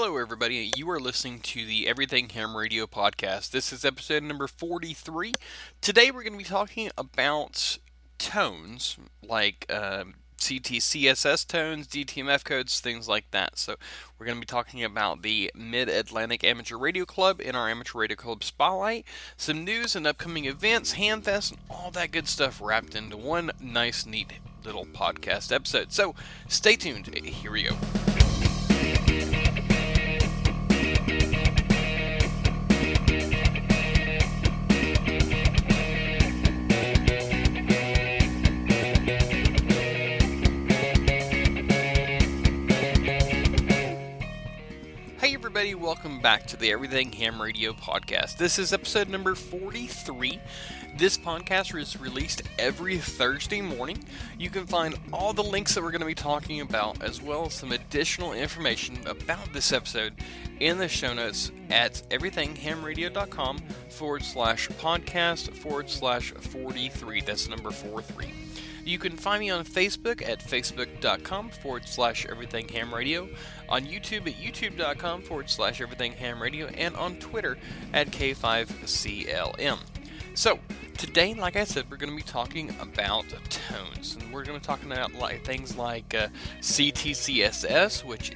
Hello, everybody. You are listening to the Everything Ham Radio podcast. This is episode number 43. Today, we're going to be talking about tones like CTCSS tones, Dtmf codes, things like that. So, we're going to be talking about the Mid-Atlantic Amateur Radio Club in our Amateur Radio Club Spotlight, some news and upcoming events, Hamfests, and all that good stuff wrapped into one nice, neat little podcast episode. So, stay tuned. Here we go. Hey everybody, welcome back to the Everything Ham Radio podcast. This is episode number 43. This podcast is released every Thursday morning. You can find all the links that we're going to be talking about, as well as some additional information about this episode in the show notes at everythingham.radio.com/podcast/43. That's number 43. You can find me on Facebook at facebook.com/everythinghamradio, on YouTube at youtube.com/everythinghamradio, and on Twitter at K5CLM. So, today, like I said, we're going to be talking about tones, and we're going to be talking about things like CTCSS, which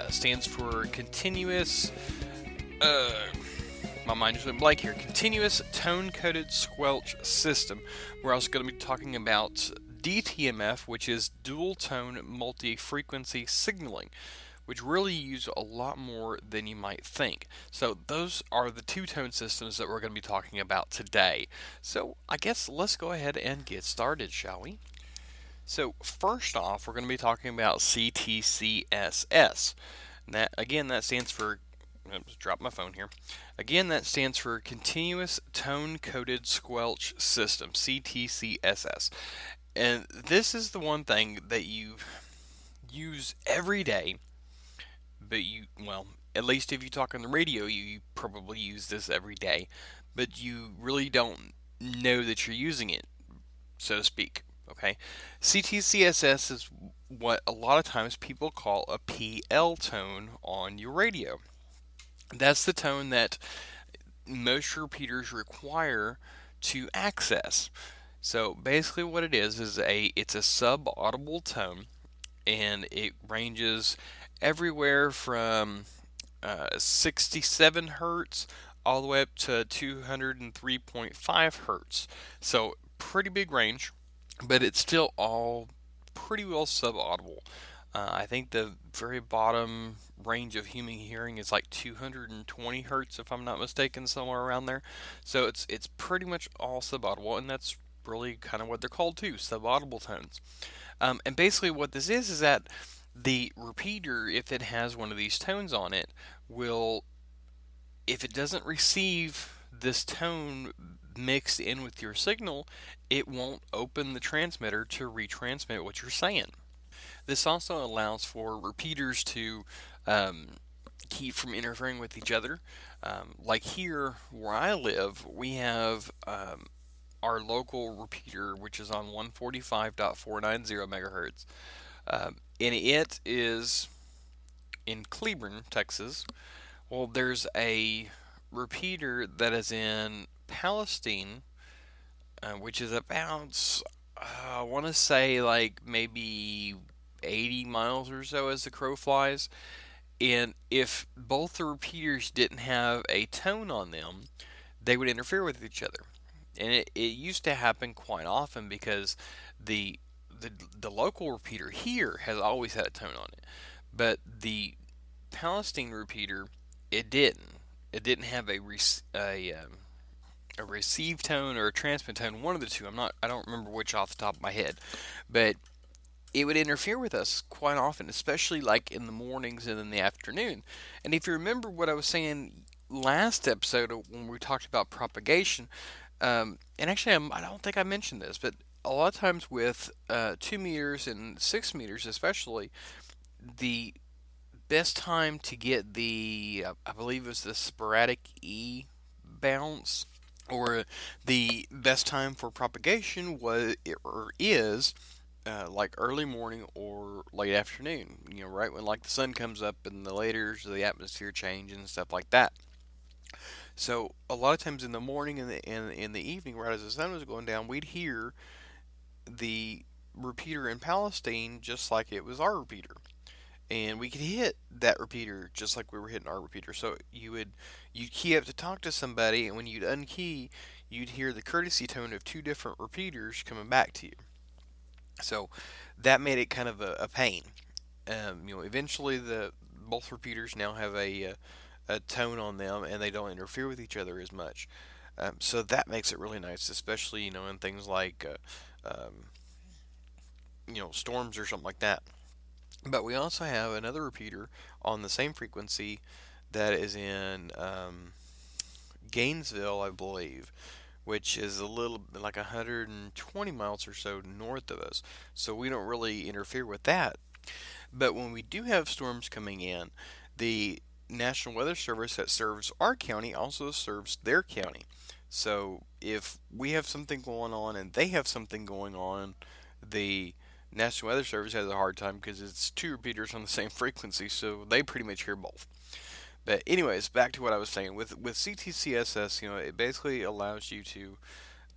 stands for Continuous... my mind just went blank here. Continuous Tone-Coded Squelch System. We're also going to be talking about Dtmf, which is Dual Tone Multi-Frequency Signaling, which really use a lot more than you might think. So those are the two tone systems that we're going to be talking about today. So I guess let's go ahead and get started, shall we? So first off, we're going to be talking about CTCSS. That stands for... Just drop my phone here. Again, that stands for Continuous Tone-Coded Squelch System, CTCSS. And this is the one thing that you use every day, but at least if you talk on the radio, you probably use this every day, but you really don't know that you're using it, so to speak, okay? CTCSS is what a lot of times people call a PL tone on your radio. That's the tone that most repeaters require to access. So basically what it is it's a sub-audible tone, and it ranges everywhere from 67 hertz all the way up to 203.5 hertz. So pretty big range, but it's still all pretty well sub-audible. I think the very bottom range of human hearing is like 220 hertz, if I'm not mistaken, somewhere around there. So it's pretty much all sub-audible, and that's really kind of what they're called too, sub-audible tones. And basically what this is that the repeater, if it has one of these tones on it, if it doesn't receive this tone mixed in with your signal, it won't open the transmitter to retransmit what you're saying. This also allows for repeaters to keep from interfering with each other. Like here where I live, we have our local repeater, which is on 145.490 megahertz, and it is in Cleburne, Texas. Well, there's a repeater that is in Palestine, which is about, I want to say like maybe 80 miles or so as the crow flies. And if both the repeaters didn't have a tone on them, they would interfere with each other. And it used to happen quite often because the local repeater here has always had a tone on it, but the Palestine repeater, it didn't. It didn't have a receive tone or a transmit tone, one of the two. I don't remember which off the top of my head, but it would interfere with us quite often, especially like in the mornings and in the afternoon. And if you remember what I was saying last episode when we talked about propagation, and actually I don't think I mentioned this, but a lot of times with 2 meters and 6 meters especially, the best time to get the, I believe it was the sporadic E bounce, or the best time for propagation is like early morning or late afternoon, right when like the sun comes up and the layers of the atmosphere change and stuff like that. So a lot of times in the morning and in the evening, right as the sun was going down, we'd hear the repeater in Palestine just like it was our repeater. And we could hit that repeater just like we were hitting our repeater. So you'd key up to talk to somebody, and when you'd unkey, you'd hear the courtesy tone of two different repeaters coming back to you. So that made it kind of a pain. Eventually the both repeaters now have a tone on them, and they don't interfere with each other as much. So that makes it really nice, especially in things like storms or something like that. But we also have another repeater on the same frequency that is in Gainesville, I believe, which is a little like 120 miles or so north of us. So we don't really interfere with that. But when we do have storms coming in, the National Weather Service that serves our county also serves their county. So if we have something going on and they have something going on, the National Weather Service has a hard time because it's two repeaters on the same frequency, so they pretty much hear both. But anyways, back to what I was saying with CTCSS, it basically allows you to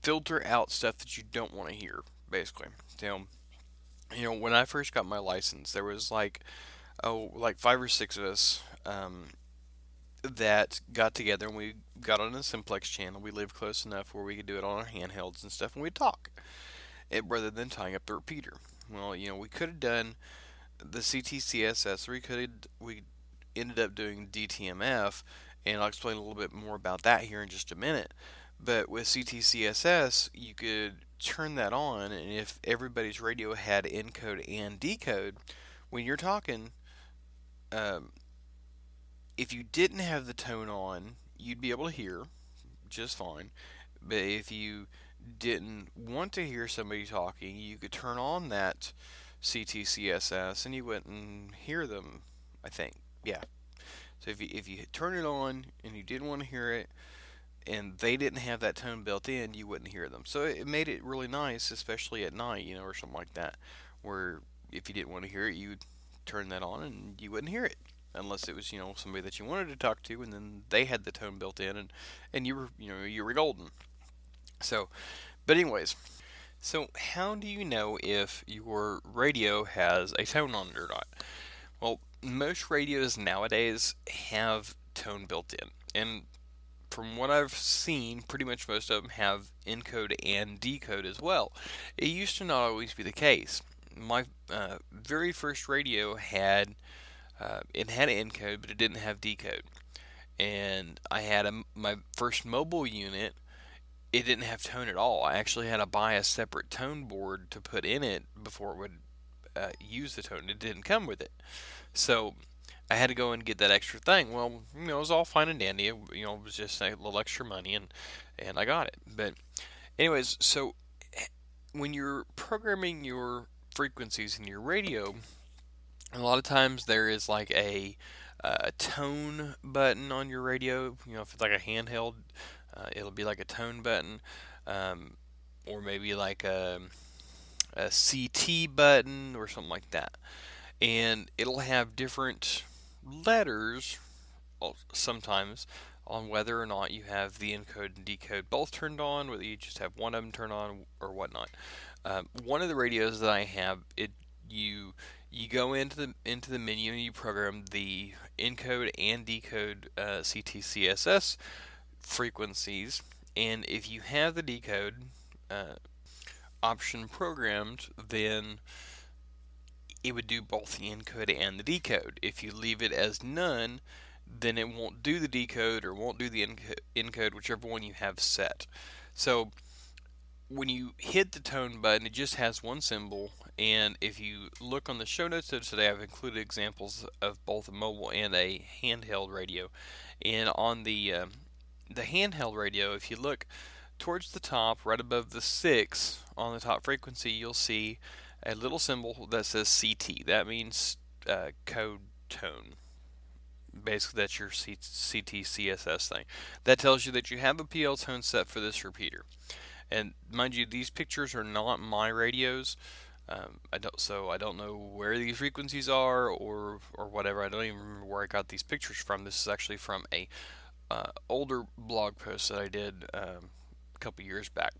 filter out stuff that you don't want to hear. Basically, when I first got my license, there was like 5 or 6 of us that got together and we got on a simplex channel. We lived close enough where we could do it on our handhelds and stuff, and we'd talk rather than tying up the repeater. Well, we could have done the CTCSS, or we ended up doing Dtmf, and I'll explain a little bit more about that here in just a minute. But with CTCSS, you could turn that on, and if everybody's radio had encode and decode, when you're talking, um, if you didn't have the tone on, you'd be able to hear just fine. But if you didn't want to hear somebody talking, you could turn on that CTCSS and you wouldn't hear them, I think. Yeah. So if you turn it on and you didn't want to hear it and they didn't have that tone built in, you wouldn't hear them. So it made it really nice, especially at night, or something like that, where if you didn't want to hear it, you'd turn that on and you wouldn't hear it. Unless it was, somebody that you wanted to talk to, and then they had the tone built in, and you were golden. So, but anyways, so how do you know if your radio has a tone on it or not? Well, most radios nowadays have tone built in, and from what I've seen, pretty much most of them have encode and decode as well. It used to not always be the case. My very first radio had it had encode, but it didn't have decode. And I had my first mobile unit. It didn't have tone at all. I actually had to buy a separate tone board to put in it before it would use the tone. It didn't come with it, so I had to go and get that extra thing. Well, it was all fine and dandy. It was just a little extra money, and I got it. But anyways, so when you're programming your frequencies in your radio, a lot of times there is like a tone button on your radio. If it's like a handheld, it'll be like a tone button, um, or maybe like a CT button or something like that. And it'll have different letters sometimes on whether or not you have the encode and decode both turned on, whether you just have one of them turned on or whatnot. One of the radios that I have, you go into the menu and you program the encode and decode CTCSS frequencies, and if you have the decode option programmed, then it would do both the encode and the decode. If you leave it as none, then it won't do the decode or won't do the encode, whichever one you have set. So when you hit the tone button, it just has one symbol, and if you look on the show notes of today, I've included examples of both a mobile and a handheld radio. And on the handheld radio, if you look towards the top, right above the 6 on the top frequency, you'll see a little symbol that says CT. That means code tone. Basically, that's your CTCSS thing. That tells you that you have a PL tone set for this repeater. And mind you, these pictures are not my radios. I don't know where these frequencies are or whatever. I don't even remember where I got these pictures from. This is actually from a older blog post that I did a couple years back.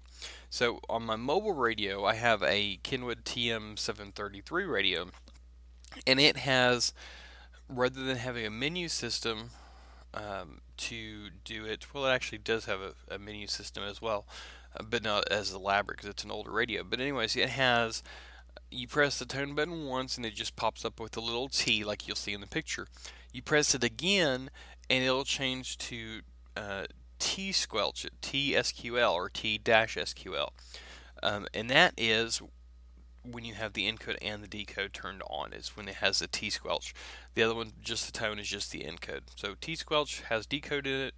So on my mobile radio, I have a Kenwood TM733 radio, and it has, rather than having a menu system to do it, well, it actually does have a menu system as well, but not as elaborate because it's an older radio. But anyways, it has, you press the tone button once and it just pops up with a little T like you'll see in the picture. You press it again and it'll change to T squelch, TSQL or T-SQL. And that is when you have the encode and the decode turned on, is when it has the T squelch. The other one, just the tone, is just the encode. So T squelch has decode in it,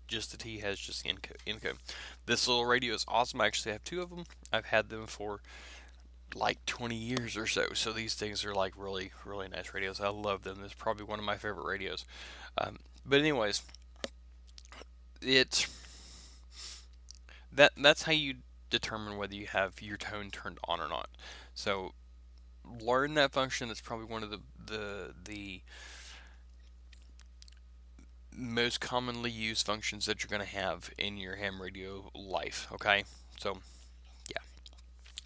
just the T has just the encode. This little radio is awesome. I actually have two of them. I've had them for like 20 years or so. So these things are like really, really nice radios. I love them. This is probably one of my favorite radios. But anyways, it that's how you determine whether you have your tone turned on or not. So learn that function. That's probably one of the most commonly used functions that you're going to have in your ham radio life. Okay, so yeah.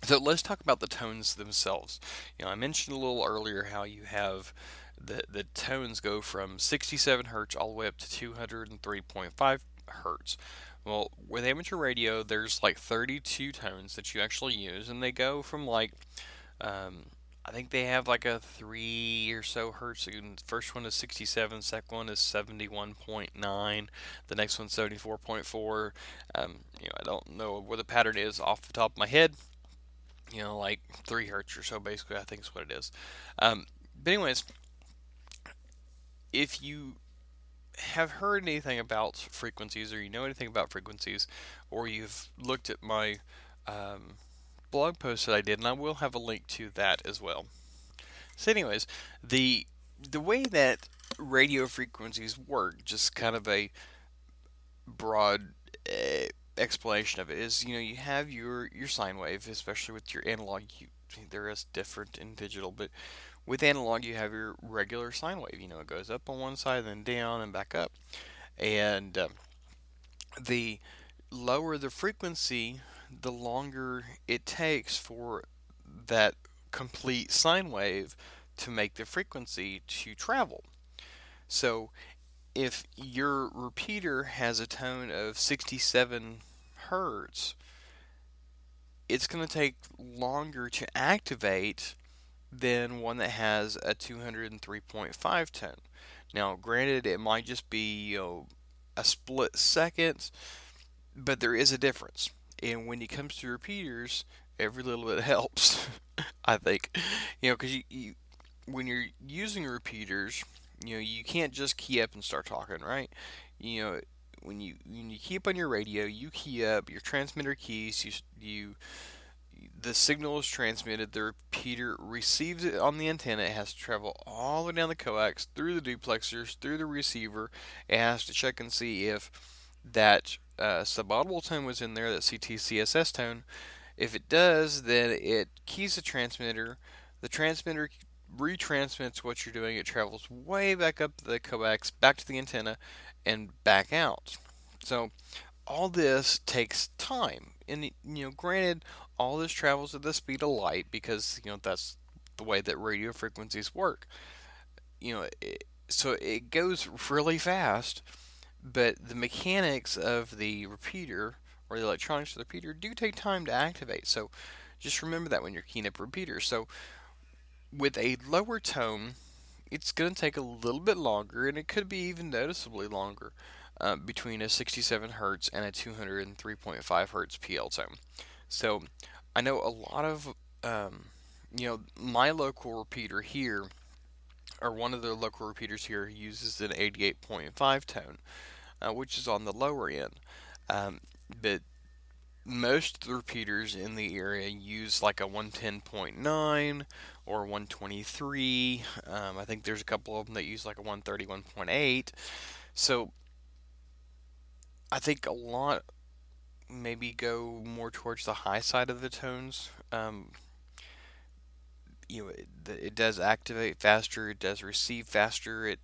So let's talk about the tones themselves. I mentioned a little earlier how you have the tones go from 67 hertz all the way up to 203.5 hertz. Well, with amateur radio, there's like 32 tones that you actually use, and they go from like, I think they have like a 3 or so hertz. The first one is 67, second one is 71.9, the next one's 74.4. I don't know what the pattern is off the top of my head. Like 3 hertz or so, basically, I think is what it is. But anyways, if you have heard anything about frequencies, or you know anything about frequencies, or you've looked at my blog post that I did, and I will have a link to that as well. So anyways, the way that radio frequencies work, just kind of a broad explanation of it, is you have your sine wave, especially with your analog. There is different in digital, but with analog you have your regular sine wave. It goes up on one side, then down, and back up. And the lower the frequency, the longer it takes for that complete sine wave to make the frequency to travel. So if your repeater has a tone of 67 hertz, it's going to take longer to activate than one that has a 203.5 tone. Now, granted, it might just be a split second, but there is a difference. And when it comes to repeaters, every little bit helps. I think, because when you're using repeaters, you can't just key up and start talking, right? When you key up on your radio, you key up your transmitter keys. The signal is transmitted. The repeater receives it on the antenna. It has to travel all the way down the coax, through the duplexers, through the receiver. It has to check and see if that subaudible tone was in there, that CTCSS tone. If it does, then it keys the transmitter. The transmitter retransmits what you're doing. It travels way back up the coax, back to the antenna, and back out. So all this takes time. And granted, all this travels at the speed of light because that's the way that radio frequencies work. So it goes really fast, but the mechanics of the repeater, or the electronics of the repeater, do take time to activate. So just remember that when you're keying up repeaters. So with a lower tone, it's going to take a little bit longer, and it could be even noticeably longer between a 67 hertz and a 203.5 hertz PL tone. So I know a lot of, my local repeater here, or one of the local repeaters here, uses an 88.5 tone, which is on the lower end. But most of the repeaters in the area use like a 110.9 or 123. I think there's a couple of them that use like a 131.8. So I think a lot maybe go more towards the high side of the tones. it does activate faster, it does receive faster.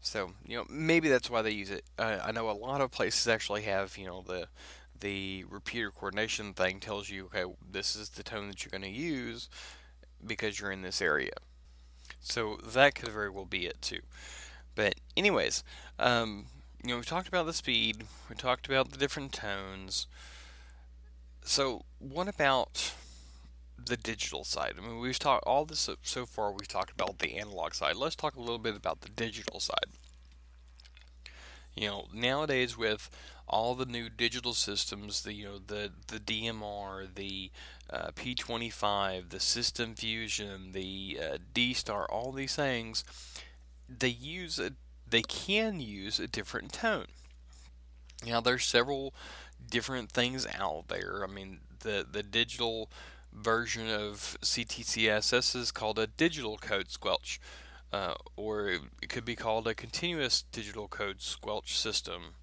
So maybe that's why they use it. I know a lot of places actually have the repeater coordination thing tells you, okay, this is the tone that you're going to use because you're in this area. So that could very well be it too. But anyways, we talked about the speed, we talked about the different tones. So what about the digital side? I mean, we've talked all this so far. We've talked about the analog side. Let's talk a little bit about the digital side. Nowadays with all the new digital systems, the DMR, the P25, the System Fusion, the D-Star, all these things, they can use a different tone. Now there's several different things out there. I mean, the digital version of CTCSS is called a digital code squelch, or it could be called a continuous digital code squelch system.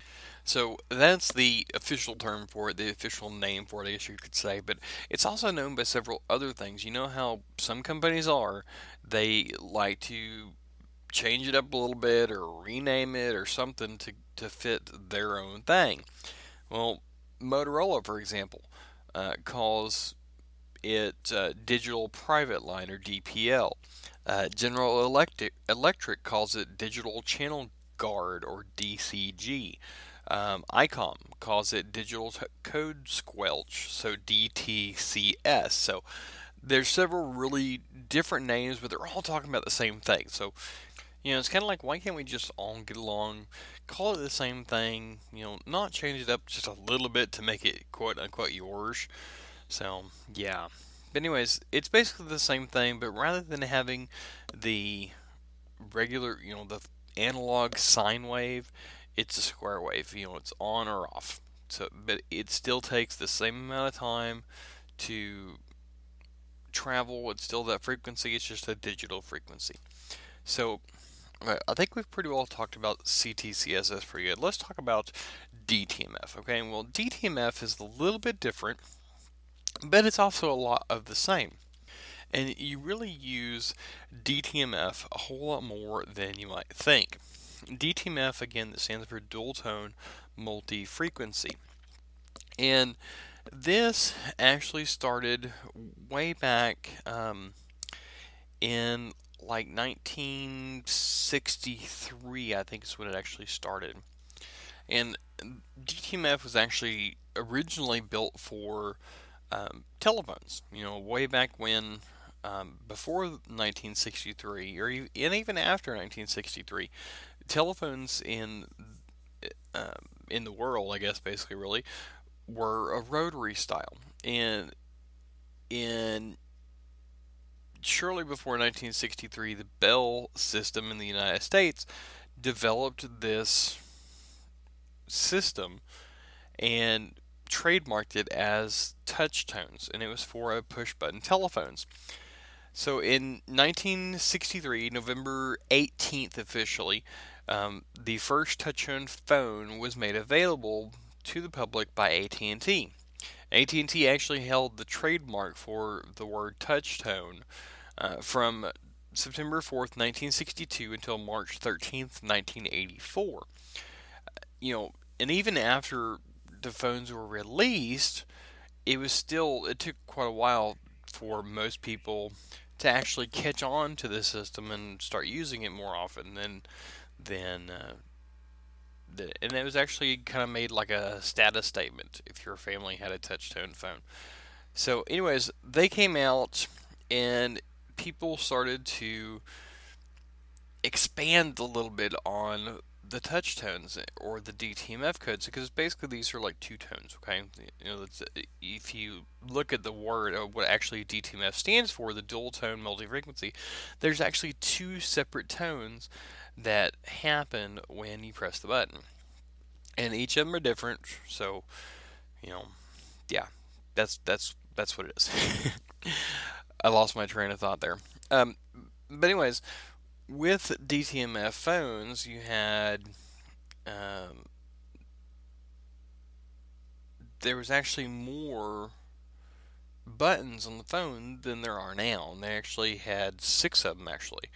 So that's the official term for it, the official name for it, I guess you could say. But it's also known by several other things. You know how some companies are, they like to change it up a little bit or rename it or something to fit their own thing. Well, Motorola, for example, calls it Digital Private Line, or DPL. General Electric calls it Digital Channel Guard, or DCG. ICOM calls it Digital Code Squelch, so DTCS. So there's several really different names, but they're all talking about the same thing. So it's kind of like, why can't we just all get along, call it the same thing, not change it up just a little bit to make it quote unquote yours. So, yeah. But anyways, it's basically the same thing, but rather than having the regular, the analog sine wave, it's a square wave. It's on or off. So, but it still takes the same amount of time to travel. It's still that frequency. It's just a digital frequency. So, I think we've pretty well talked about CTCSS pretty good. Let's talk about Dtmf. Okay, well, Dtmf is a little bit different, but it's also a lot of the same. And you really use Dtmf a whole lot more than you might think. Dtmf, again, that stands for dual tone multi-frequency. And this actually started way back in like 1963, I think is when it actually started. And Dtmf was actually originally built for telephones. Way back when, before 1963, and even after 1963, telephones in the world, I guess, basically, really, were a rotary style. And in shortly before 1963, the Bell system in the United States developed this system and trademarked it as touch tones, and it was for push button telephones. So in 1963, November 18th officially, the first touch tone phone was made available to the public by AT&T. AT&T actually held the trademark for the word touch tone from September 4th, 1962 until March 13th, 1984. And even after the phones were released, it took quite a while for most people to actually catch on to the system and start using it more often than and it was actually kind of made like a status statement if your family had a touch tone phone. So anyways, they came out and people started to expand a little bit on the touch tones or the DTMF codes, because basically these are like two tones. Okay, if you look at the word of what actually DTMF stands for, the dual tone multi-frequency, there's actually two separate tones that happen when you press the button, and each of them are different. So yeah, that's what it is. I lost my train of thought there. But anyways, with DTMF phones, you had there was actually more buttons on the phone than there are now. And they actually had six of them actually,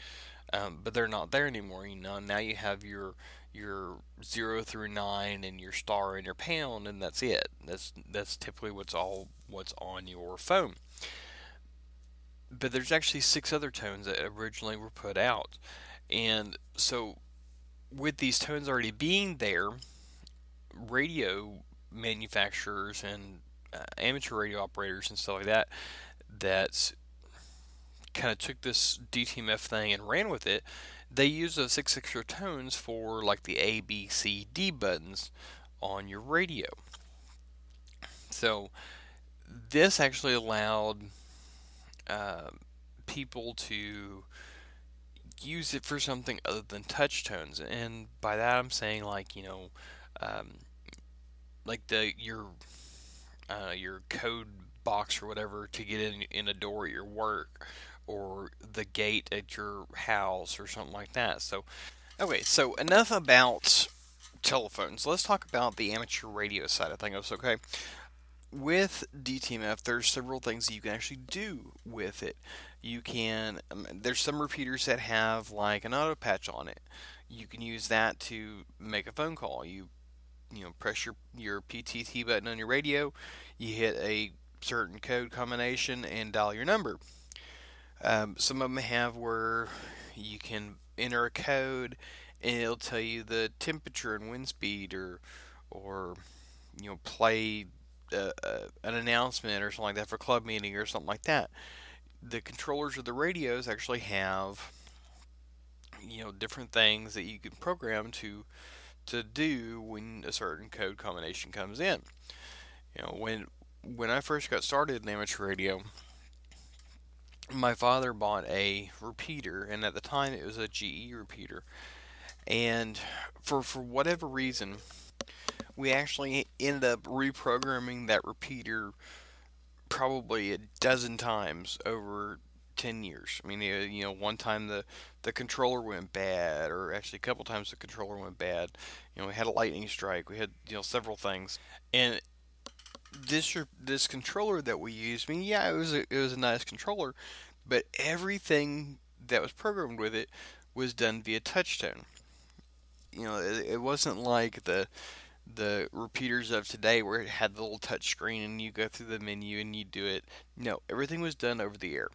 but they're not there anymore. Now you have your 0 through 9 and your star and your pound, and that's it. That's typically what's on your phone. But there's actually six other tones that originally were put out, and so with these tones already being there, radio manufacturers and amateur radio operators and stuff like that kind of took this DTMF thing and ran with it. They use those six extra tones for like the A, B, C, D buttons on your radio. So this actually allowed uh, people to use it for something other than touch tones, and by that I'm saying like um, like your code box or whatever to get in a door at your work, or the gate at your house or something like that. So okay, so enough about telephones. Let's talk about the amateur radio side of things. Okay, with DTMF, there's several things that you can actually do with it. You can there's some repeaters that have like an auto patch on it. You can use that to make a phone call. You press your PTT button on your radio, you hit a certain code combination and dial your number. Some of them have where you can enter a code and it'll tell you the temperature and wind speed, or play an announcement or something like that for club meeting or something like that. The controllers of the radios actually have different things that you can program to do when a certain code combination comes in. When I first got started in amateur radio, my father bought a repeater, and at the time it was a GE repeater. And for whatever reason, we actually ended up reprogramming that repeater probably a dozen times over 10 years. I mean, one time the controller went bad, or actually a couple times the controller went bad. We had a lightning strike. We had several things, and this controller that we used. I mean, yeah, it was a nice controller, but everything that was programmed with it was done via touchtone. It wasn't like the repeaters of today where it had the little touch screen and you go through the menu and you do it. No, everything was done over the air.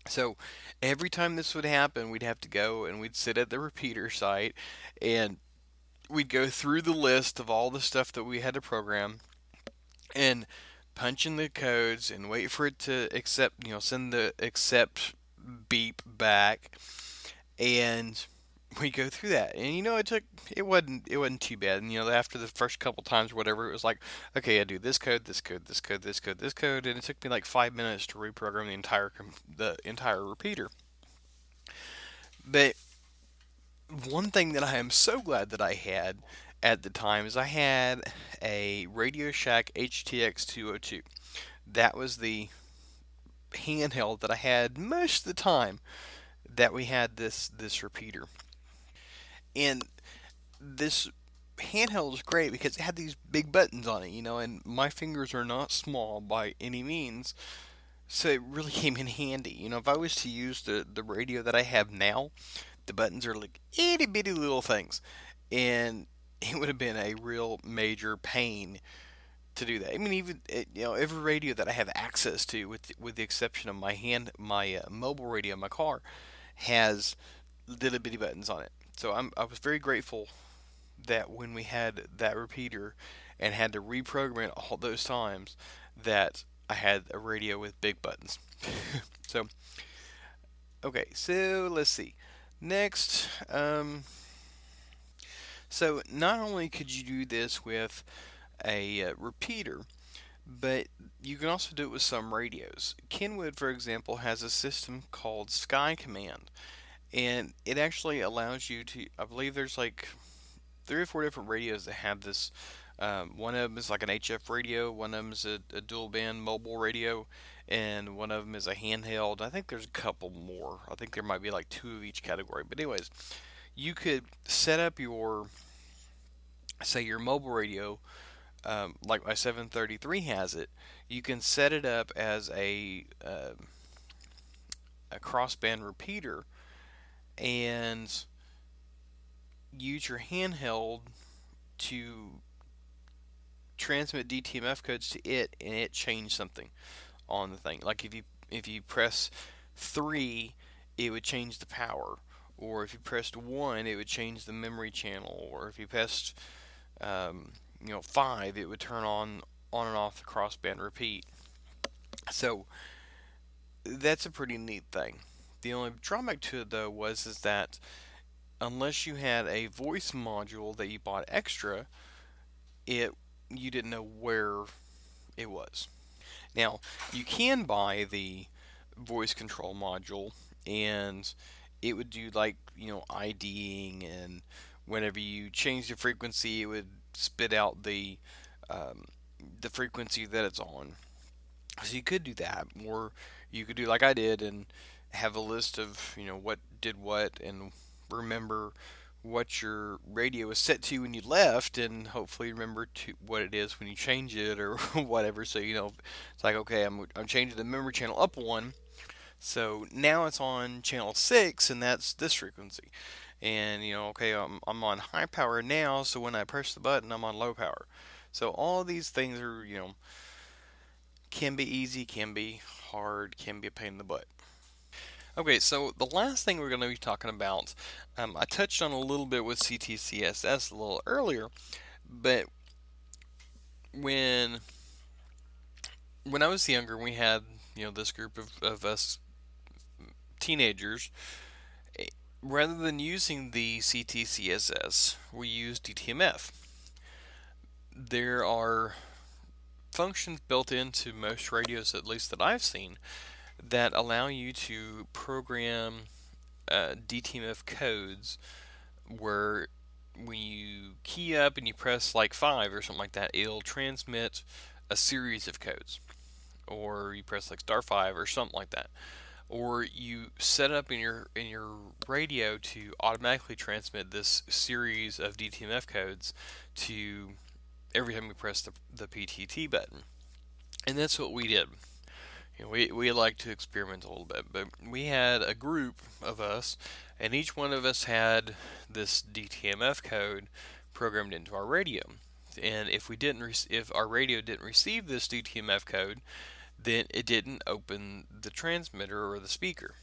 So every time this would happen, we'd have to go and we'd sit at the repeater site and we'd go through the list of all the stuff that we had to program and punch in the codes and wait for it to accept, send the accept beep back, and we go through that. And it wasn't too bad. And after the first couple times or whatever, it was like, okay, I do this code, this code, this code, this code, this code, and it took me like 5 minutes to reprogram the entire repeater. But one thing that I am so glad that I had at the time is I had a Radio Shack HTX 202. That was the handheld that I had most of the time that we had this repeater. And this handheld is great because it had these big buttons on it, and my fingers are not small by any means. So it really came in handy. If I was to use the radio that I have now, the buttons are like itty bitty little things. And it would have been a real major pain to do that. I mean, even every radio that I have access to, with the exception of my mobile radio in my car, has little bitty buttons on it. So I was very grateful that when we had that repeater and had to reprogram it all those times, that I had a radio with big buttons. So okay, so let's see. Next, so not only could you do this with a repeater, but you can also do it with some radios. Kenwood, for example, has a system called Sky Command, and it actually allows you to. I believe there's like 3 or 4 different radios that have this. One of them is like an HF radio, one of them is a dual band mobile radio, and one of them is a handheld. I think there's a couple more. I think there might be like 2 of each category. But anyways, you could set up your, say, your mobile radio like my 733 has it, you can set it up as a crossband repeater and use your handheld to transmit DTMF codes to it, and it changed something on the thing. Like if you press 3, it would change the power, or if you pressed 1, it would change the memory channel, or if you pressed 5, it would turn on and off the crossband repeat. So that's a pretty neat thing. The only drawback to it though was is that unless you had a voice module that you bought extra, it you didn't know where it was. Now, you can buy the voice control module and it would do like, IDing, and whenever you change the frequency, it would spit out the frequency that it's on. So you could do that, or you could do like I did and have a list of, what did what, and remember what your radio was set to when you left, and hopefully remember to what it is when you change it or whatever. So it's like, okay, I'm changing the memory channel up one, so now it's on channel 6, and that's this frequency. And okay, I'm on high power now, so when I press the button, I'm on low power. So all these things are, can be easy, can be hard, can be a pain in the butt. Okay, so the last thing we're going to be talking about, I touched on a little bit with CTCSS a little earlier, but when I was younger, we had this group of us teenagers. Rather than using the CTCSS, we use Dtmf. There are functions built into most radios, at least that I've seen, that allow you to program Dtmf codes where when you key up and you press like 5 or something like that, it'll transmit a series of codes. Or you press like star 5 or something like that. Or you set up in your radio to automatically transmit this series of DTMF codes to every time you press the PTT button. And that's what we did. We like to experiment a little bit, but we had a group of us, and each one of us had this DTMF code programmed into our radio. And if our radio didn't receive this DTMF code, then it didn't open the transmitter or the speaker.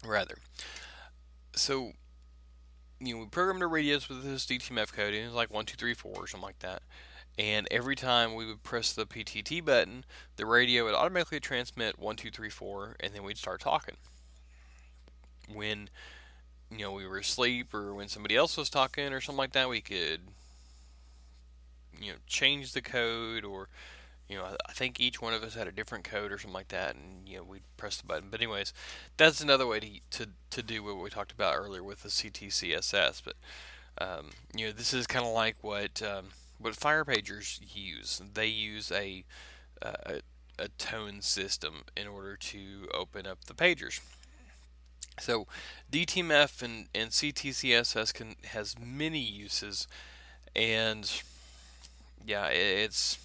Rather, so we programmed our radios with this DTMF code, and it was like 1, 2, 3, 4 or something like that. And every time we would press the PTT button, the radio would automatically transmit 1, 2, 3, 4, and then we'd start talking. When we were asleep, or when somebody else was talking or something like that, we could change the code, or I think each one of us had a different code or something like that, and we'd press the button. But anyways, that's another way to do what we talked about earlier with the CTCSS. But this is kind of like what fire pagers use. They use a tone system in order to open up the pagers. So DTMF and CTCSS has many uses, and yeah, it's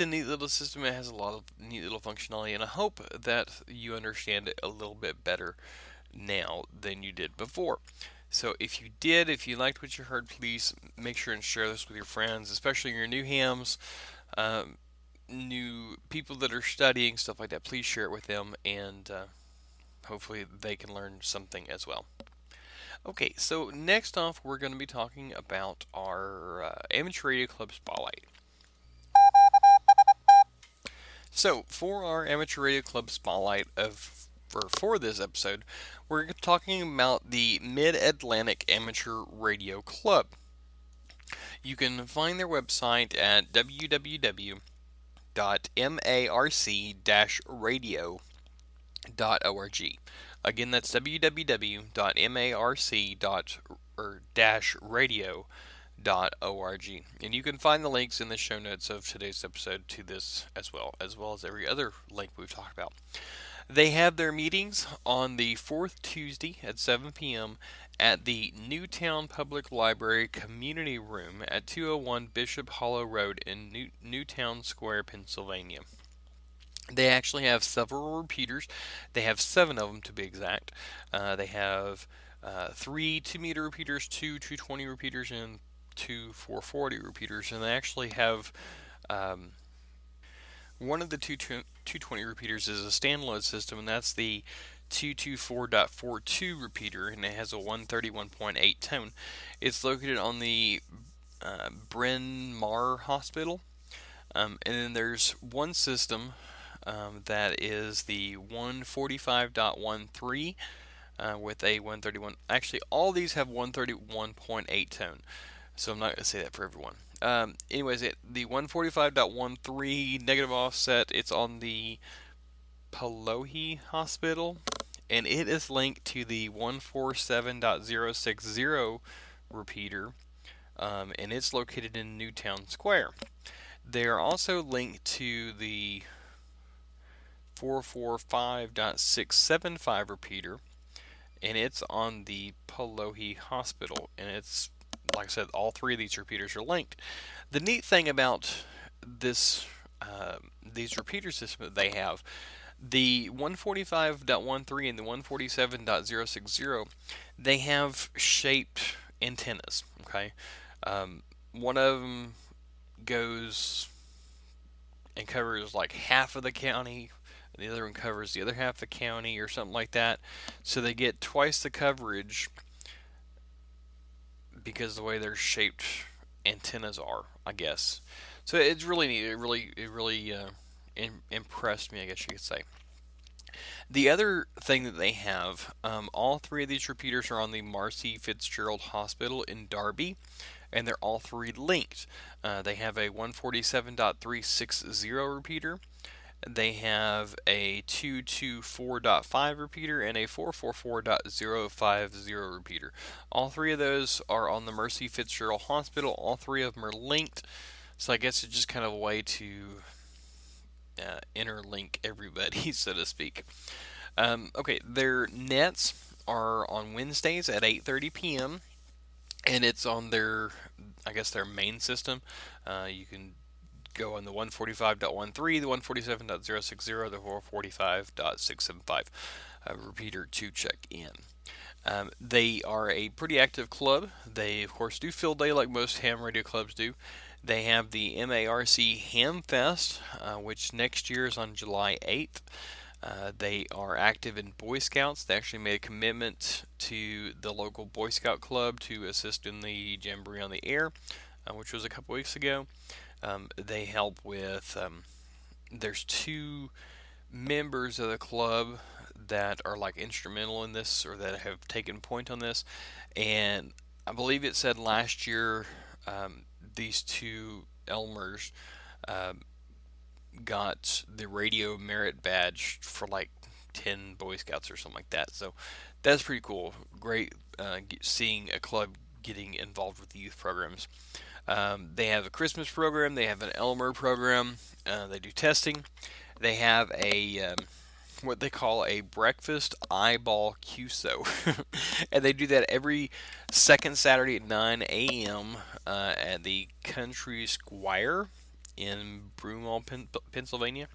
a neat little system. It has a lot of neat little functionality, and I hope that you understand it a little bit better now than you did before. So if you liked what you heard, please make sure and share this with your friends, especially your new hams, new people that are studying, stuff like that. Please share it with them, and hopefully they can learn something as well. Okay, so next off, we're going to be talking about our Amateur Radio Club Spotlight. So, for our Amateur Radio Club Spotlight for this episode, we're talking about the Mid-Atlantic Amateur Radio Club. You can find their website at www.marc-radio.org. Again, that's www.marc-radio.org. And you can find the links in the show notes of today's episode to this as well as every other link we've talked about. They have their meetings on the fourth Tuesday at 7 p.m. at the Newtown Public Library Community Room at 201 Bishop Hollow Road in Newtown Square, Pennsylvania. They actually have several repeaters. They have 7 of them to be exact. They have 3 2-meter repeaters, 2 220 repeaters, and 2 440 repeaters. And they actually have one of the 220 repeaters is a standalone system, and that's the 224.42 repeater, and it has a 131.8 tone. It's located on the Bryn Mawr Hospital. And then there's one system that is the 145.13 with a 131. Actually, all these have 131.8 tone, so I'm not going to say that for everyone. Anyways, the 145.13 negative offset, it's on the Paoli Hospital, and it is linked to the 147.060 repeater, and it's located in Newtown Square. They are also linked to the 445.675 repeater, and it's on the Paoli Hospital, and it's, like I said, all 3 of these repeaters are linked. The neat thing about this these repeater systems that they have, the 145.13 and the 147.060, they have shaped antennas. Okay, one of them goes and covers like half of the county, and the other one covers the other half of the county, or something like that. So they get twice the coverage because of the way their shaped antennas are, I guess. So it's really neat. It really impressed me, I guess you could say. The other thing that they have, all 3 of these repeaters are on the Marcy Fitzgerald Hospital in Darby, and they're all 3 linked. They have a 147.360 repeater. They have a 224.5 repeater and a 444.050 repeater. All 3 of those are on the Mercy Fitzgerald Hospital. All 3 of them are linked. So I guess it's just kind of a way to interlink everybody, so to speak. Okay, their nets are on Wednesdays at 8:30 p.m. and it's on their, I guess, their main system. You can go on the 145.13, the 147.060, the 445.675 repeater to check in. They are a pretty active club. They, of course, do field day like most ham radio clubs do. They have the MARC Hamfest, which next year is on July 8th. They are active in Boy Scouts. They actually made a commitment to the local Boy Scout club to assist in the Jamboree on the Air, which was a couple weeks ago. They help with, there's 2 members of the club that are like instrumental in this, or that have taken point on this, and I believe it said last year these 2 Elmers got the radio merit badge for like 10 Boy Scouts or something like that. So that's pretty cool. Great seeing a club getting involved with the youth programs. They have a Christmas program. They have an Elmer program. They do testing. They have a what they call a breakfast eyeball QSO, and they do that every second Saturday at 9 a.m. At the Country Squire in Bryn, Pennsylvania.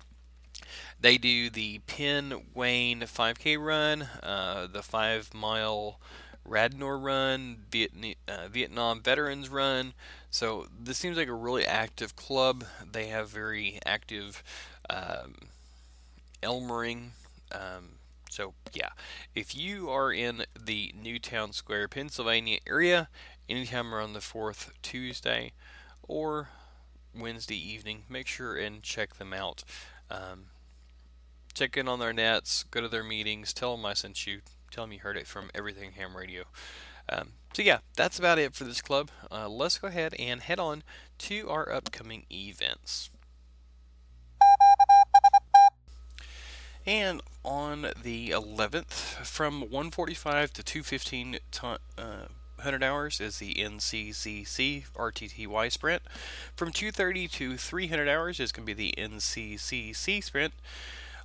They do the Penn Wayne 5K run, the 5-mile Radnor run, Vietnam Veterans run. So this seems like a really active club. They have very active Elmering. So yeah, if you are in the Newtown Square, Pennsylvania area, anytime around the 4th Tuesday or Wednesday evening, make sure and check them out. Check in on their nets, go to their meetings, tell them I sent you, tell them you heard it from Everything Ham Radio. So yeah, that's about it for this club. Let's go ahead and head on to our upcoming events. And on the 11th, from 1:45 to 2:15 100 hours is the NCCC RTTY sprint. From 2:30 to 300 hours is going to be the NCCC sprint.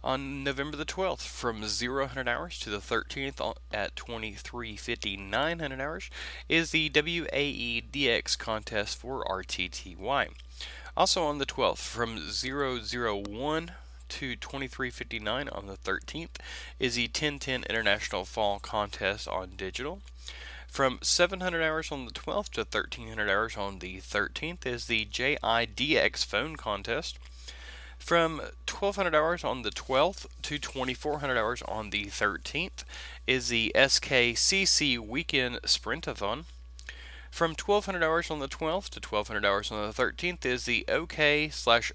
On November the 12th, from 0000 hours to the 13th at 23:59 hours, is the WAE-DX contest for RTTY. Also on the 12th, from 001 to 23:59 on the 13th, is the 1010 International Fall Contest on digital. From 700 hours on the 12th to 1300 hours on the 13th is the JIDX phone contest. From 1200 hours on the 12th to 2400 hours on the 13th is the SKCC Weekend Sprintathon. From 1200 hours on the 12th to 1200 hours on the 13th is the OK/OM-DX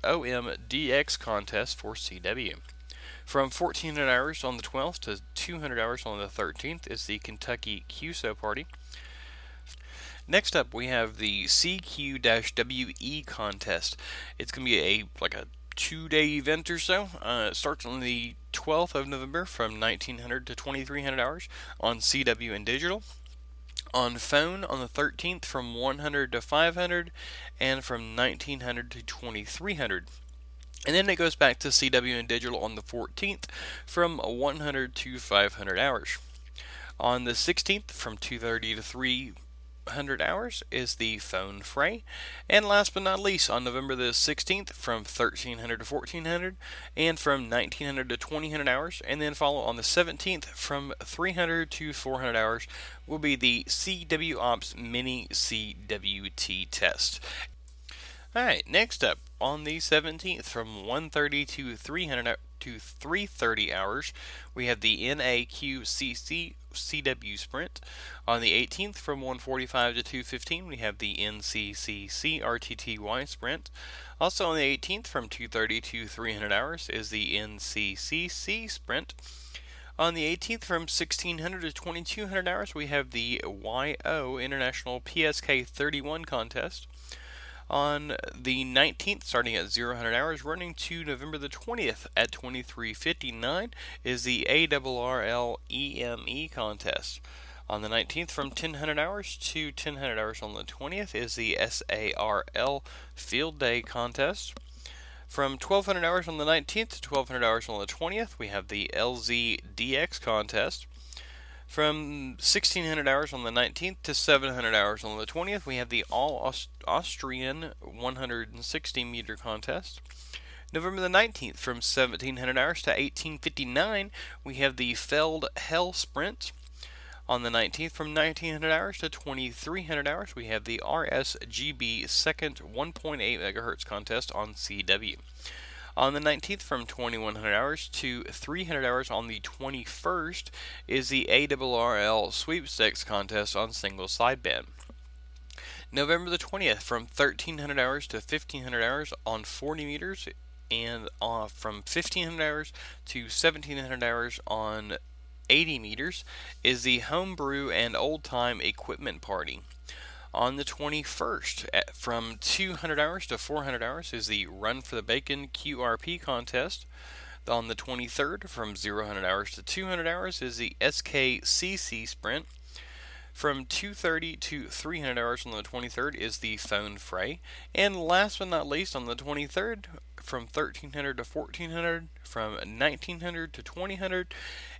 contest for CW. From 1400 hours on the 12th to 200 hours on the 13th is the Kentucky QSO Party. Next up, we have the CQ-WE contest. It's going to be like a 2-day event or so. It starts on the 12th of November from 1900 to 2300 hours on CW and digital. On phone on the 13th from 100 to 500, and from 1900 to 2300. And then it goes back to CW and digital on the 14th from 100 to 500 hours. On the 16th from 230 to 300 hours is the phone fray. And last but not least, on November the 16th from 1300 to 1400, and from 1900 to 2000 hours, and then follow on the 17th from 300 to 400 hours will be the CW Ops Mini CWT test. Alright, next up, on the 17th from 130 to 300 to 330 hours, we have the NAQCC CW Sprint. On the 18th from 145 to 215, we have the NCCC RTTY Sprint. Also on the 18th from 230 to 300 hours is the NCCC Sprint. On the 18th from 1600 to 2200 hours, we have the YO International PSK 31 contest. On the 19th, starting at 0000 hours, running to November the 20th at 23:59, is the ARRL EME contest. On the 19th, from 1000 hours to 1000 hours on the 20th, is the SARL Field Day contest. From 1200 hours on the 19th to 1200 hours on the 20th, we have the LZDX contest. From 1600 hours on the 19th to 700 hours on the 20th, we have the All-Austrian 160 meter contest. November the 19th, from 1700 hours to 1859, we have the Feld Hell Sprint. On the 19th, from 1900 hours to 2300 hours, we have the RSGB second 1.8 MHz contest on CW. On the 19th, from 2100 hours to 300 hours on the 21st, is the ARRL Sweepstakes contest on single sideband. November the 20th, from 1300 hours to 1500 hours on 40 meters, and from 1500 hours to 1700 hours on 80 meters, is the Homebrew and Old Time Equipment Party. On the 21st, from 200 hours to 400 hours, is the Run for the Bacon QRP contest. On the 23rd, from 0 hours to 200 hours, is the SKCC Sprint. From 230 to 300 hours on the 23rd is the Phone Fray. And last but not least, on the 23rd, from 1300 to 1400, from 1900 to 2000,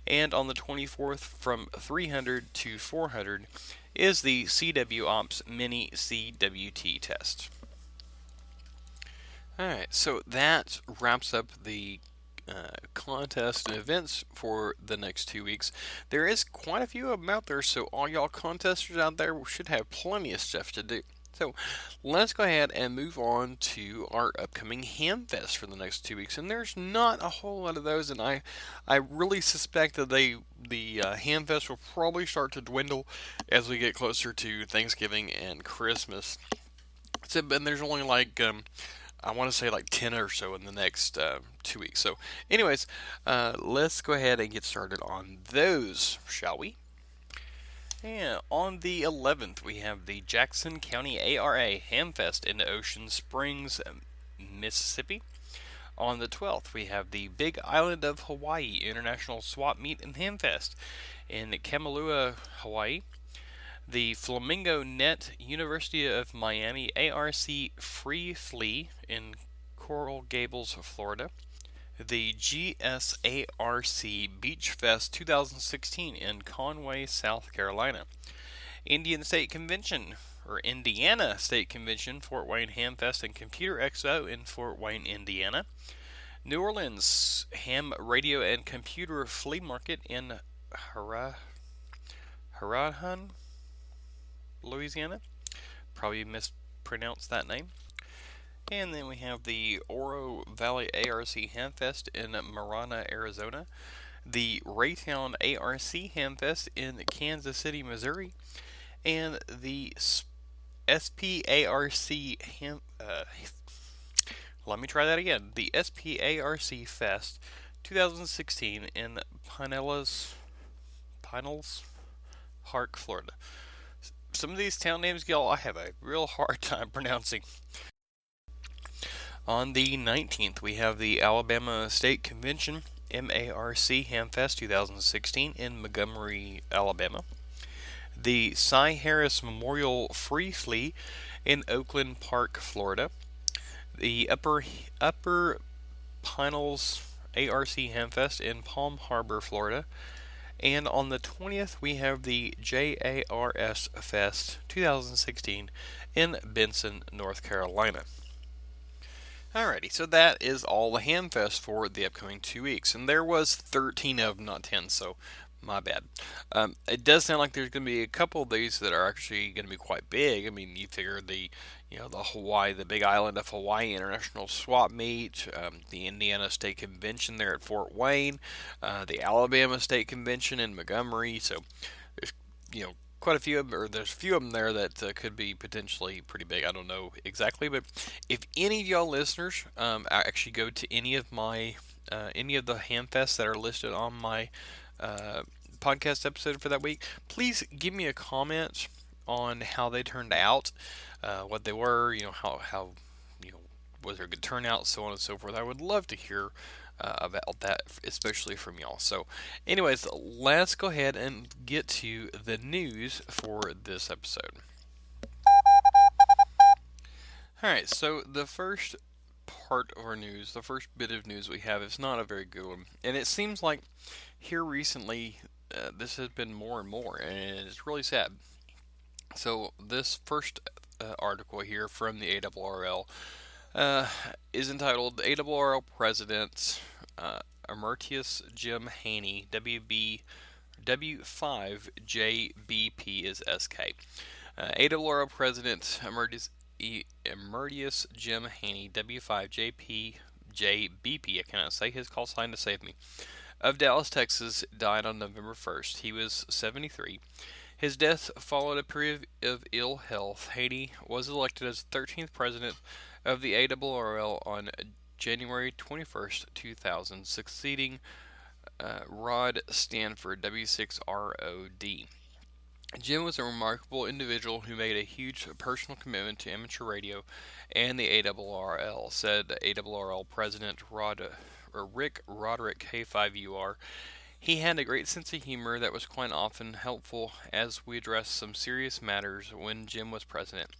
and on the 24th, from 300 to 400, is the CW Ops Mini CWT test. Alright, so that wraps up the contest and events for the next 2 weeks. There is quite a few of them out there, so all y'all contesters out there should have plenty of stuff to do. So let's go ahead and move on to our upcoming Hamfests for the next 2 weeks. And there's not a whole lot of those, and I really suspect that the Hamfests will probably start to dwindle as we get closer to Thanksgiving and Christmas. So, and there's only like I want to say like 10 or so in the next 2 weeks. So anyways, let's go ahead and get started on those, shall we? Yeah, on the 11th, we have the Jackson County ARA Hamfest in Ocean Springs, Mississippi. On the 12th, we have the Big Island of Hawaii International Swap Meet and Hamfest in Kamalua, Hawaii. The Flamingo Net University of Miami ARC Free Flea in Coral Gables, Florida. The GSARC Beach Fest 2016 in Conway, South Carolina. Indiana State Convention, Fort Wayne Hamfest and Computer Expo in Fort Wayne, Indiana. New Orleans Ham Radio and Computer Flea Market in Harahan, Louisiana. Probably mispronounced that name. And then we have the Oro Valley ARC Hamfest in Marana, Arizona. The Raytown ARC Hamfest in Kansas City, Missouri. And the SPARC let me try that again. The SPARC Fest 2016 in Pinellas Park, Florida. Some of these town names, y'all, I have a real hard time pronouncing. On the 19th, we have the Alabama State Convention, MARC Hamfest 2016 in Montgomery, Alabama. The Cy Harris Memorial Free Flea in Oakland Park, Florida. The Upper Pinellas ARC Hamfest in Palm Harbor, Florida. And on the 20th, we have the JARS Fest 2016 in Benson, North Carolina. Alrighty, so that is all the Hamfest for the upcoming 2 weeks, and there was 13 of them, not 10, so my bad. It does sound like there's going to be a couple of these that are actually going to be quite big. I mean, you figure the Big Island of Hawaii International Swap Meet, the Indiana State Convention there at Fort Wayne, the Alabama State Convention in Montgomery. So there's quite a few of them, or there's a few of them there that could be potentially pretty big. I don't know exactly, but if any of y'all listeners actually go to any of the Hamfests that are listed on my podcast episode for that week, please give me a comment on how they turned out, what they were, how was there a good turnout, so on and so forth. I would love to hear about that, especially from y'all. So, anyways, let's go ahead and get to the news for this episode. Alright, so the first part of our news, the first bit of news we have is not a very good one. And it seems like here recently, this has been more and more, and it's really sad. So this first article here from the ARRL is entitled ARRL President Emeritus Jim Haney, W5JBP is SK. ARRL President Emeritus Jim Haney, W5JBP, I cannot say his call sign to save me, of Dallas, Texas, died on November 1st. He was 73. His death followed a period of ill health. Haney was elected as the 13th president of the ARRL on January 21st, 2000, succeeding Rod Stanford, W6ROD. Jim was a remarkable individual who made a huge personal commitment to amateur radio and the ARRL, said ARRL President Rick Roderick, K5UR. He had a great sense of humor that was quite often helpful as we addressed some serious matters when Jim was president.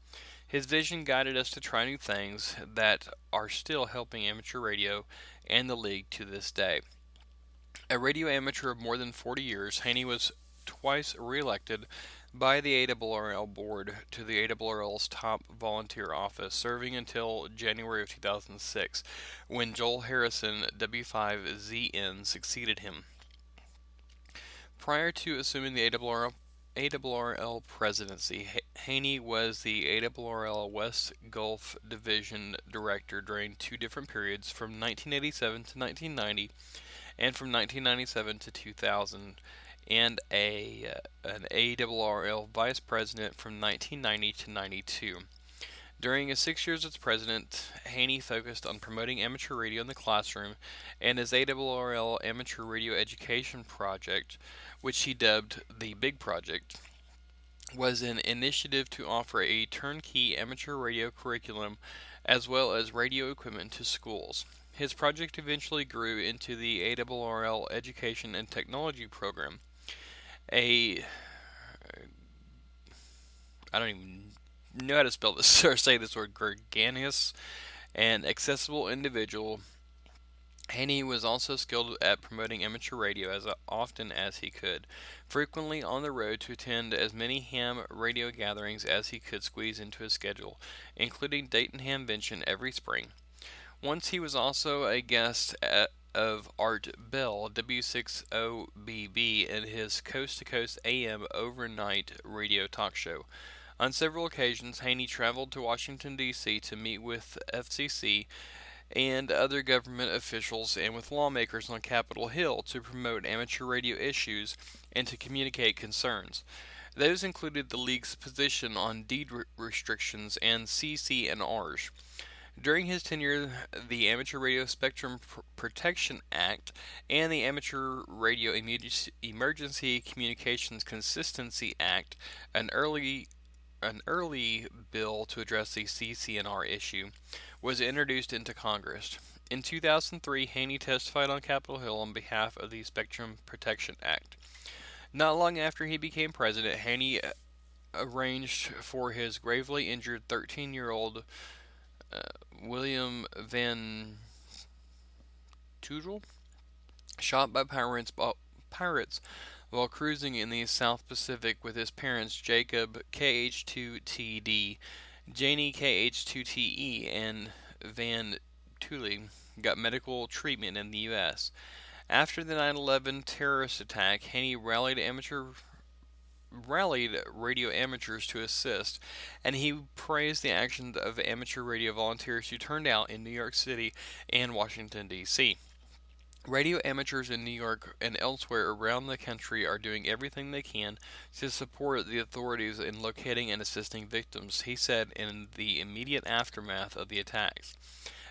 His vision guided us to try new things that are still helping amateur radio and the league to this day. A radio amateur of more than 40 years, Haney was twice re-elected by the ARRL board to the ARRL's top volunteer office, serving until January of 2006, when Joel Harrison, W5ZN, succeeded him. Prior to assuming the ARRL presidency, Haney was the ARRL West Gulf Division Director during two different periods, from 1987 to 1990, and from 1997 to 2000, and an ARRL Vice President from 1990 to 92. During his 6 years as president, Haney focused on promoting amateur radio in the classroom, and his ARRL Amateur Radio Education Project, which he dubbed the Big Project, was an initiative to offer a turnkey amateur radio curriculum as well as radio equipment to schools. His project eventually grew into the ARRL Education and Technology Program. I don't even know how to spell this or say this word, gregarious and accessible individual. Haney was also skilled at promoting amateur radio as often as he could, frequently on the road to attend as many ham radio gatherings as he could squeeze into his schedule, including Dayton Hamvention every spring. Once he was also a guest of Art Bell, W60BB, in his Coast to Coast AM overnight radio talk show. On several occasions, Haney traveled to Washington, D.C. to meet with FCC and other government officials and with lawmakers on Capitol Hill to promote amateur radio issues and to communicate concerns. Those included the League's position on deed restrictions and CC&Rs. During his tenure, the Amateur Radio Spectrum Protection Act and the Amateur Radio Emergency Communications Consistency Act, an early bill to address the CCNR issue, was introduced into Congress. In 2003, Haney testified on Capitol Hill on behalf of the Spectrum Protection Act. Not long after he became president, Haney arranged for his gravely injured 13-year-old William Van Tugel, shot by pirates while cruising in the South Pacific with his parents Jacob KH2TD, Janie KH2TE, and Van Tule, got medical treatment in the U.S. After the 9/11 terrorist attack, Haney rallied radio amateurs to assist, and he praised the actions of amateur radio volunteers who turned out in New York City and Washington, D.C. Radio amateurs in New York and elsewhere around the country are doing everything they can to support the authorities in locating and assisting victims, he said in the immediate aftermath of the attacks.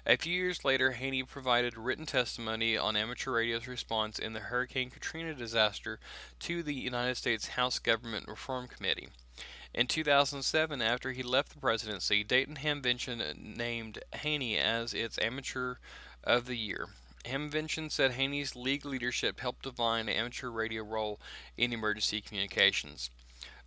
A few years later, Haney provided written testimony on amateur radio's response in the Hurricane Katrina disaster to the United States House Government Reform Committee. In 2007, after he left the presidency, Dayton Hamvention named Haney as its Amateur of the Year. Hamvention said Haney's league leadership helped define amateur radio role in emergency communications.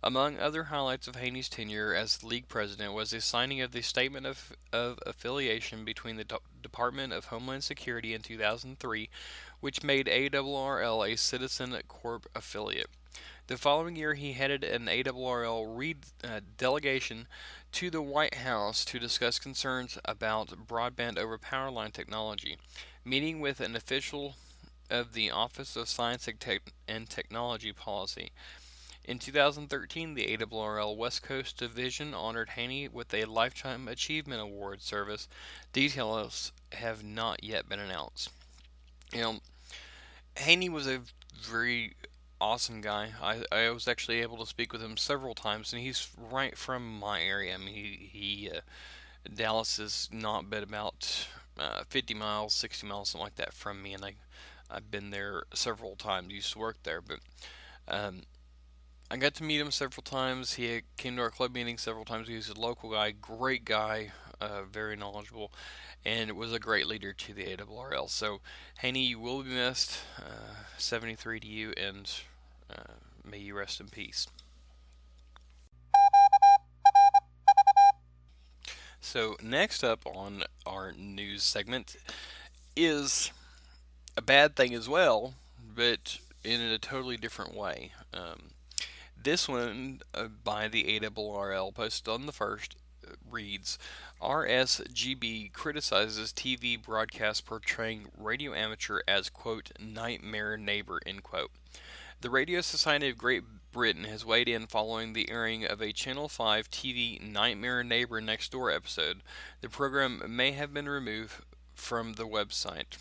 Among other highlights of Haney's tenure as league president was the signing of the Statement of Affiliation between the Department of Homeland Security in 2003, which made ARRL a Citizen Corp affiliate. The following year, he headed an ARRL delegation to the White House to discuss concerns about broadband over power line technology, meeting with an official of the Office of Science and Technology Policy. In 2013, the ARRL West Coast Division honored Haney with a Lifetime Achievement Award service. Details have not yet been announced. You know, Haney was a very awesome guy. I was actually able to speak with him several times, and he's right from my area. I mean, Dallas is not but about 50 miles, 60 miles, something like that from me, and I've been there several times. Used to work there, but I got to meet him several times. He came to our club meetings several times. He was a local guy, great guy, very knowledgeable, and was a great leader to the ARRL. So, Haney, you will be missed. 73 to you, and may you rest in peace. So, next up on our news segment is a bad thing as well, but in a totally different way. This one by the ARRL, posted on the first, reads, RSGB criticizes TV broadcast portraying radio amateur as, quote, nightmare neighbor, end quote. The Radio Society of Great Britain has weighed in following the airing of a Channel 5 TV Nightmare Neighbor Next Door episode. The program may have been removed from the website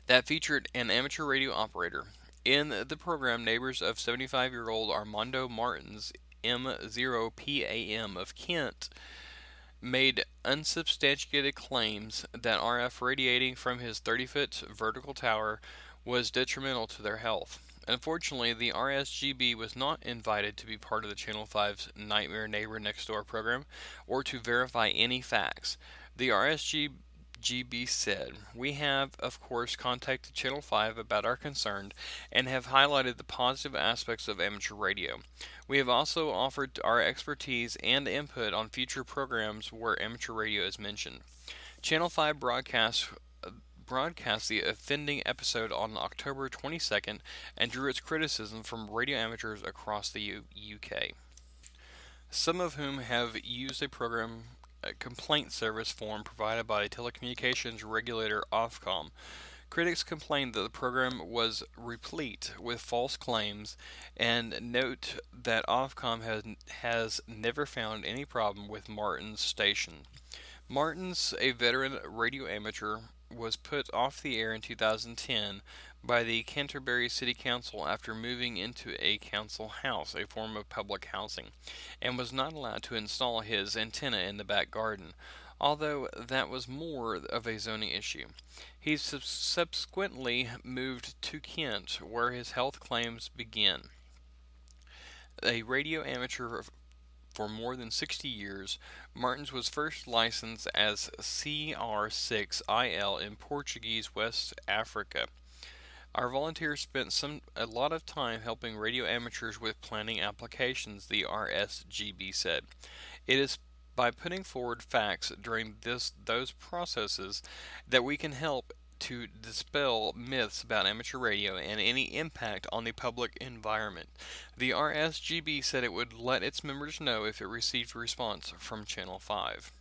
that featured an amateur radio operator. In the program, neighbors of 75-year-old Armando Martins, M0PAM of Kent, made unsubstantiated claims that RF radiating from his 30-foot vertical tower was detrimental to their health. Unfortunately, the RSGB was not invited to be part of the Channel 5's Nightmare Neighbor Next Door program or to verify any facts. The RSGB said, "We have, of course, contacted Channel 5 about our concern and have highlighted the positive aspects of amateur radio. We have also offered our expertise and input on future programs where amateur radio is mentioned. Channel 5 broadcast the offending episode on October 22nd and drew its criticism from radio amateurs across the UK, some of whom have used a complaint service form provided by telecommunications regulator Ofcom. Critics complained that the program was replete with false claims and note that Ofcom has never found any problem with Martin's station. Martin's, a veteran radio amateur, was put off the air in 2010 by the Canterbury City Council after moving into a council house, a form of public housing, and was not allowed to install his antenna in the back garden, although that was more of a zoning issue. He subsequently moved to Kent, where his health claims begin. A radio amateur for more than 60 years, Martins was first licensed as CR6IL in Portuguese West Africa. Our volunteers spent a lot of time helping radio amateurs with planning applications, the RSGB said. It is by putting forward facts during those processes that we can help to dispel myths about amateur radio and any impact on the public environment. The RSGB said it would let its members know if it received a response from Channel 5.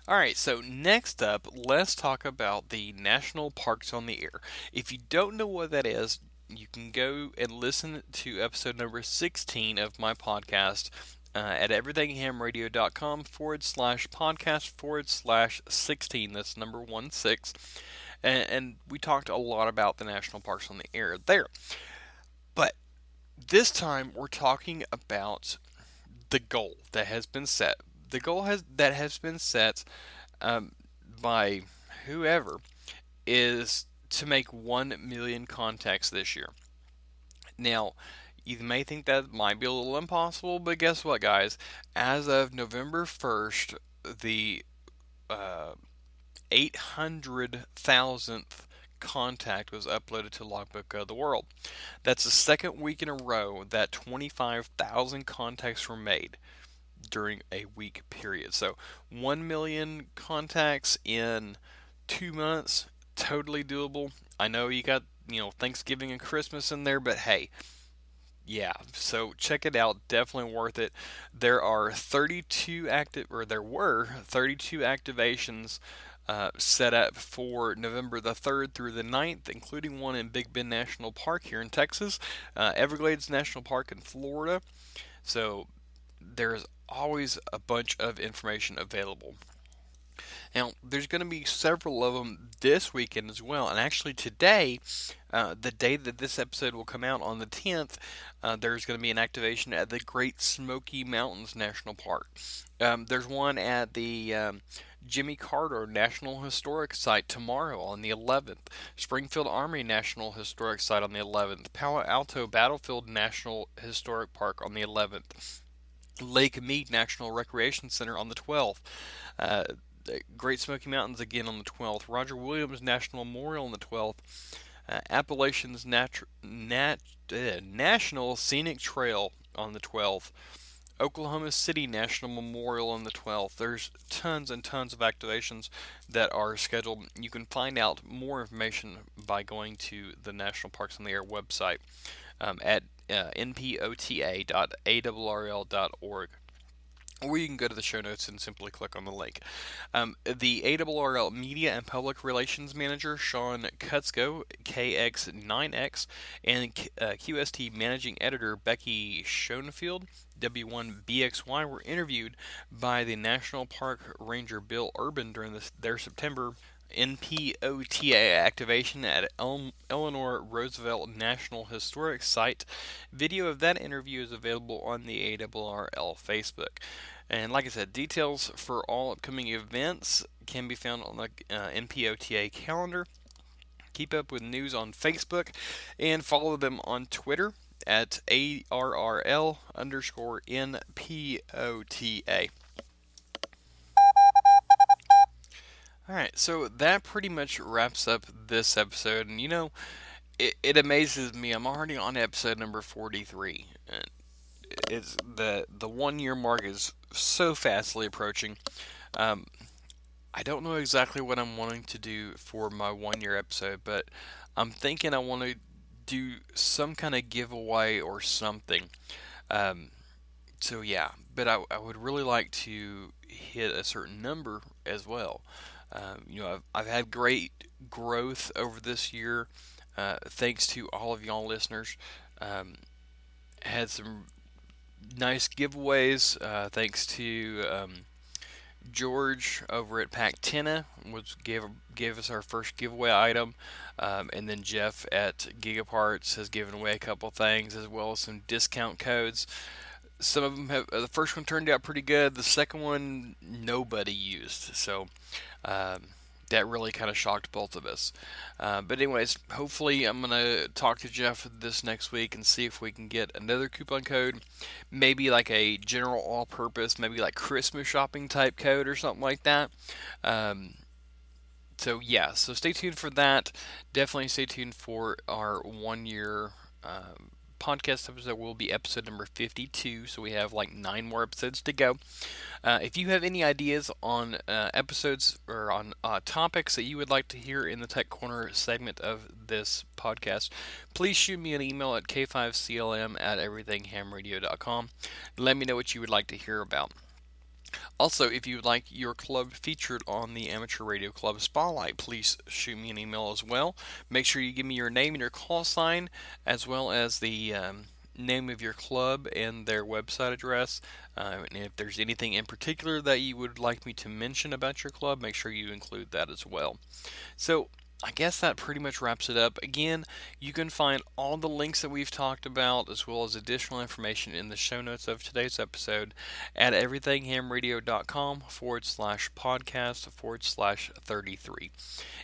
Alright, so next up, let's talk about the National Parks on the Air. If you don't know what that is, you can go and listen to episode number 16 of my podcast at everythinghamradio.com/podcast/16. That's number 16. And we talked a lot about the national parks on the air there. But this time we're talking about the goal that has been set. The goal that has been set by whoever is to make 1 million contacts this year. Now, you may think that might be a little impossible, but guess what, guys? As of November 1st, the 800,000th contact was uploaded to Logbook of the World. That's the second week in a row that 25,000 contacts were made during a week period. So 1 million contacts in 2 months, totally doable. I know you got, Thanksgiving and Christmas in there, but hey, yeah, so check it out, definitely worth it. There were 32 activations set up for November the 3rd through the 9th, including one in Big Bend National Park here in Texas, Everglades National Park in Florida. So there's always a bunch of information available. Now, there's going to be several of them this weekend as well. And actually today, the day that this episode will come out on the 10th, there's going to be an activation at the Great Smoky Mountains National Park. There's one at the Jimmy Carter National Historic Site tomorrow on the 11th. Springfield Army National Historic Site on the 11th. Palo Alto Battlefield National Historic Park on the 11th. Lake Mead National Recreation Center on the 12th. Great Smoky Mountains again on the 12th. Roger Williams National Memorial on the 12th. Appalachians National Scenic Trail on the 12th. Oklahoma City National Memorial on the 12th. There's tons and tons of activations that are scheduled. You can find out more information by going to the National Parks on the Air website at npota.arrl.org. Or you can go to the show notes and simply click on the link. The ARRL Media and Public Relations Manager, Sean Kutzko, KX9X, and QST Managing Editor, Becky Schoenfield, W1BXY, were interviewed by the National Park Ranger Bill Urban during their September NPOTA activation at Eleanor Roosevelt National Historic Site. Video of that interview is available on the ARRL Facebook. And like I said, details for all upcoming events can be found on the NPOTA calendar. Keep up with news on Facebook and follow them on Twitter at ARRL_NPOTA. Alright, so that pretty much wraps up this episode, and it amazes me. I'm already on episode number 43, and it's the 1 year mark is so fastly approaching. I don't know exactly what I'm wanting to do for my 1 year episode, but I'm thinking I want to do some kind of giveaway or something. Um, so yeah, but I would really like to hit a certain number as well. I've had great growth over this year, thanks to all of y'all listeners. Um, had some nice giveaways, thanks to George over at Pactina gave us our first giveaway item, and then Jeff at Gigaparts has given away a couple things as well as some discount codes. Some of them have. The first one turned out pretty good. The second one nobody used, so um, that really kind of shocked both of us. But anyways, hopefully I'm gonna talk to Jeff this next week and see if we can get another coupon code, maybe like a general all-purpose, maybe like Christmas shopping type code or something like that. Um, so yeah, so stay tuned for that. Definitely stay tuned for our 1 year podcast episode. Will be episode number 52, so we have like 9 more episodes to go. If you have any ideas on episodes or on topics that you would like to hear in the Tech Corner segment of this podcast, please shoot me an email at k5clm@everythinghamradio.com. Let me know what you would like to hear about. Also, if you would like your club featured on the Amateur Radio Club Spotlight, please shoot me an email as well. Make sure you give me your name and your call sign, as well as the name of your club and their website address. And if there's anything in particular that you would like me to mention about your club, make sure you include that as well. So, I guess that pretty much wraps it up. Again, you can find all the links that we've talked about as well as additional information in the show notes of today's episode at everythinghamradio.com/podcast/33.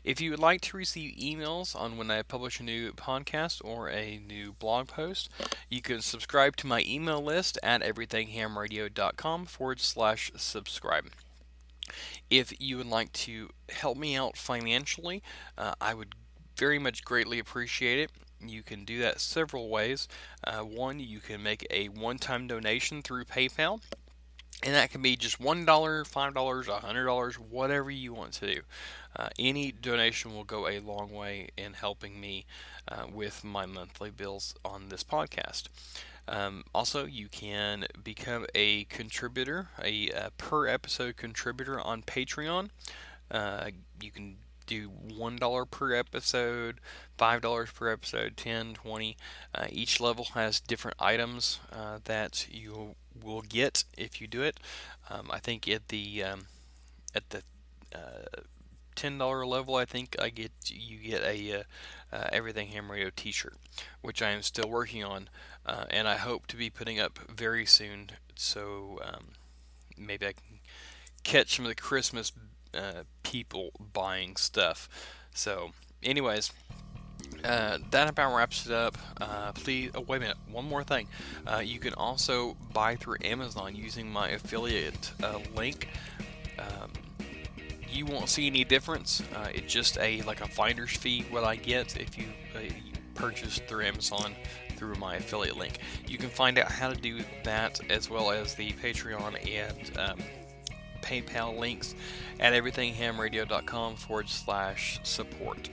If you would like to receive emails on when I publish a new podcast or a new blog post, you can subscribe to my email list at everythinghamradio.com/subscribe. If you would like to help me out financially, I would very much greatly appreciate it. You can do that several ways. One, you can make a one-time donation through PayPal, and that can be just $1, $5, $100, whatever you want to do. Any donation will go a long way in helping me with my monthly bills on this podcast. Also, you can become a contributor, a per episode contributor on Patreon. You can do $1 per episode, $5 per episode, 10, 20. Each level has different items that you will get if you do it. I think at the $10 level, I think you get a Everything Ham Radio T-shirt, which I am still working on, and I hope to be putting up very soon. So maybe I can catch some of the Christmas people buying stuff. So, anyways. That about wraps it up. Please, oh wait a minute, one more thing. You can also buy through Amazon using my affiliate link. You won't see any difference. It's just like a finder's fee what I get if you purchase through Amazon through my affiliate link. You can find out how to do that as well as the Patreon and PayPal links at everythinghamradio.com/support.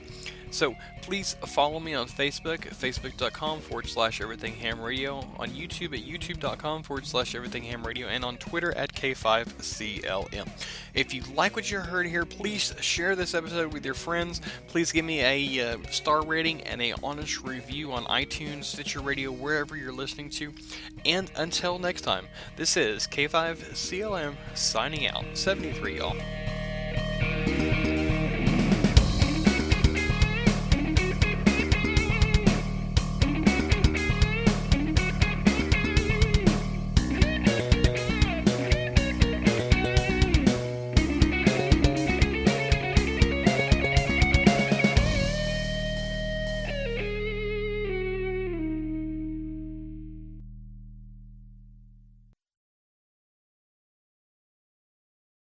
So please follow me on Facebook, facebook.com/everythinghamradio, on YouTube at youtube.com/everythinghamradio, and on Twitter at K5CLM. If you like what you heard here, please share this episode with your friends. Please give me a star rating and a honest review on iTunes, Stitcher Radio, wherever you're listening to. And until next time, this is K5CLM signing out. 73, y'all.